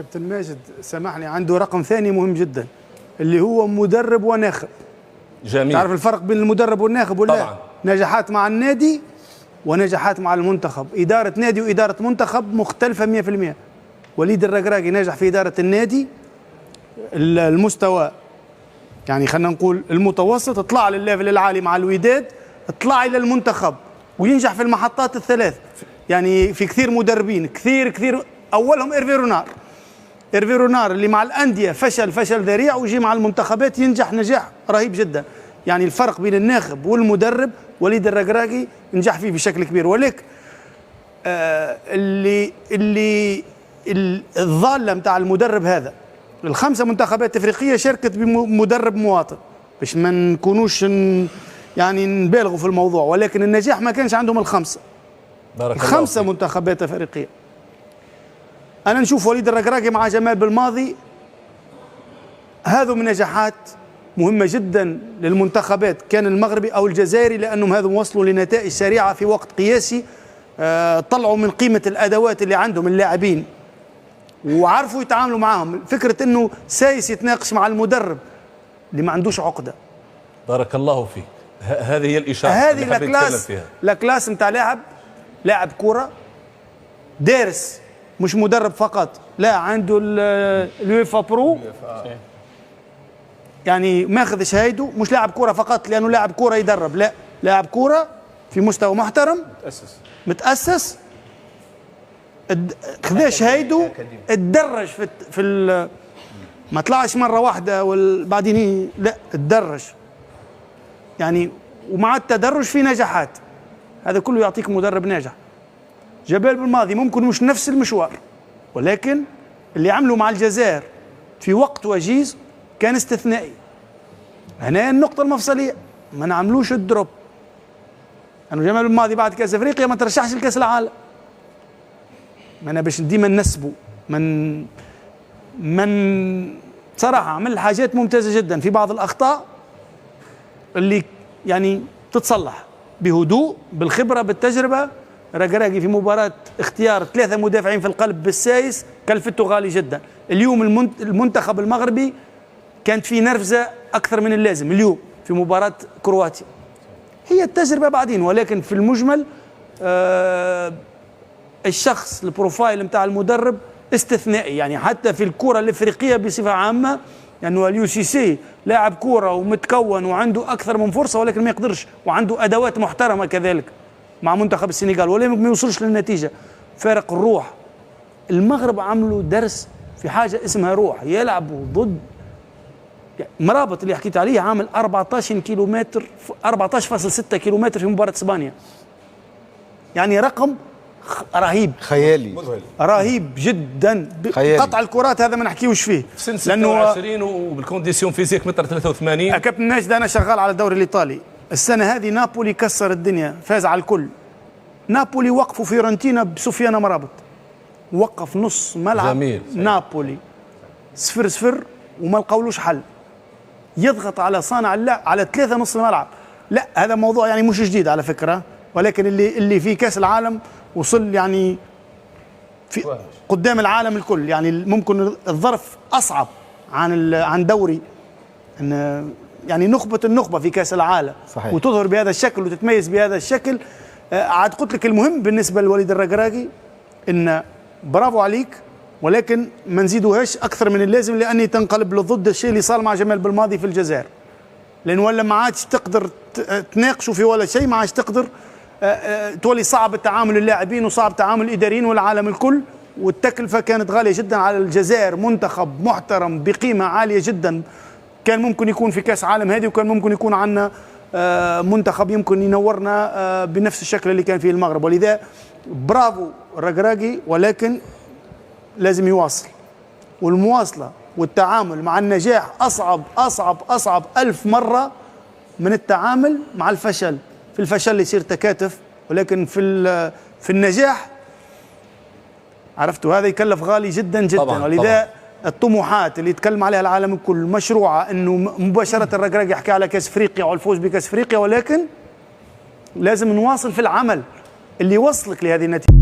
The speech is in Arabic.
كابتن ماجد سامحني، عنده رقم ثاني مهم جدا اللي هو مدرب وناخب. جميل. تعرف الفرق بين المدرب والناخب ولا؟ طبعا. نجاحات مع النادي ونجاحات مع المنتخب. إدارة نادي وإدارة منتخب مختلفة 100%. وليد الركراكي ناجح في إدارة النادي المستوى، يعني خلينا نقول المتوسط، اطلع للليفل العالي مع الوداد، اطلع إلى المنتخب وينجح في المحطات الثلاث. يعني في كثير مدربين كثير أولهم إيرفي رونار اللي مع الأندية فشل ذريع، ويجي مع المنتخبات ينجح نجاح رهيب جدا. يعني الفرق بين الناخب والمدرب وليد الركراكي نجح فيه بشكل كبير. ولكن اللي الضالة متاع المدرب هذا، الخمسة منتخبات افريقية شاركت بمدرب مواطن، باش ما نكونوش يعني نبالغوا في الموضوع، ولكن النجاح ما كانش عندهم الخمسة. الخمسة منتخبات افريقية. انا نشوف وليد الركراكي مع جمال بالماضي هذو من نجاحات مهمة جدا للمنتخبات، كان المغربي او الجزائري، لانهم هذو وصلوا لنتائج سريعة في وقت قياسي. طلعوا من قيمة الادوات اللي عندهم اللاعبين وعرفوا يتعاملوا معاهم. فكرة انه سايس يتناقش مع المدرب اللي ما عندوش عقدة. بارك الله فيك. هذه هي الإشارة هذه لاكلاس نتاع لاعب كرة دارس، مش مدرب فقط، لا عنده اليويفا برو، يعني ماخذ شهايده، مش لاعب كرة فقط لأنه لاعب كرة يدرب، لا، لاعب كرة في مستوى محترم، متأسس، خذا شهايده، اتدرج في ما طلعش مرة واحدة وبعدين لا، اتدرج يعني، ومع التدرج في نجاحات. هذا كله يعطيك مدرب ناجح. جبال بالماضي ممكن مش نفس المشوار، ولكن اللي عملوا مع الجزائر في وقت وجيز كان استثنائي. هنا النقطة المفصلية، ما نعملوش الدروب. أنه جمال بالماضي بعد كأس أفريقيا ما ترشحش لكأس العالم. ما أنا باش ديما نسبه من صراحة عمل حاجات ممتازة جدا، في بعض الأخطاء اللي يعني تتصلح بهدوء، بالخبرة، بالتجربة. ركراكي في مباراة اختيار 3 مدافعين في القلب بالسايس كلفته غالي جدا. اليوم المنتخب المغربي كانت في نرفزة أكثر من اللازم اليوم في مباراة كرواتيا. هي التجربة بعدين، ولكن في المجمل الشخص البروفايل متاع المدرب استثنائي. يعني حتى في الكرة الإفريقية بصفة عامة، لأنه اليو سي سي لاعب كرة ومتكون وعنده أكثر من فرصة، ولكن ما يقدرش، وعنده أدوات محترمة كذلك مع منتخب السنغال، ولكن ما يوصلش للنتيجة. فارق الروح. المغرب عملوا درس في حاجة اسمها روح، يلعبوا ضد مرابط اللي حكيت عليه، عامل 14 كيلومتر، 14.6 كيلومتر في مباراة اسبانيا. يعني رقم رهيب، خيالي، رهيب جدا. خيالي. قطع الكرات هذا ما نحكيوش فيه، في سن 26 وبالكونديسيون فيزيك متر 83. كابتن ماجد انا شغال على الدوري الايطالي السنه هذه، نابولي كسر الدنيا، فاز على الكل. نابولي وقفوا فيورنتينا بسفيان مرابط، وقف نص ملعب. جميل. نابولي 0-0 وما لقاولوش حل، يضغط على صانع اللعب على 3 نص الملعب. لا، هذا موضوع يعني مش جديد على فكره، ولكن اللي في كاس العالم وصل يعني في قدام العالم الكل. يعني ممكن الظرف اصعب عن دوري، ان يعني نخبه النخبه في كاس العالم. صحيح. وتظهر بهذا الشكل وتتميز بهذا الشكل. عاد قلت لك المهم بالنسبه لوليد الركراكي ان برافو عليك، ولكن ما نزيدوهاش اكثر من اللازم، لاني تنقلب لضد الشيء اللي صار مع جمال بالماضي في الجزائر. لان ولا ما عادش تقدر تناقشوا في ولا شيء، ما عادش تقدر تولي صعب التعامل اللاعبين وصعب تعامل الاداريين والعالم الكل. والتكلفه كانت غاليه جدا على الجزائر، منتخب محترم بقيمه عاليه جدا، كان ممكن يكون في كاس عالم هذه، وكان ممكن يكون عندنا منتخب يمكن ينورنا بنفس الشكل اللي كان فيه المغرب. ولذا برافو الركراكي، ولكن لازم يواصل، والمواصله والتعامل مع النجاح أصعب 1000 مرة من التعامل مع الفشل. في الفشل يصير تكاتف، ولكن في النجاح عرفتوا هذا يكلف غالي جدا جدا. طبعاً ولذا طبعاً. الطموحات اللي يتكلم عليها العالم الكل مشروعة، انه مباشرة الركراكي يحكي على كاس افريقيا والفوز بكاس افريقيا، ولكن لازم نواصل في العمل اللي يوصلك لهذه النتيجة.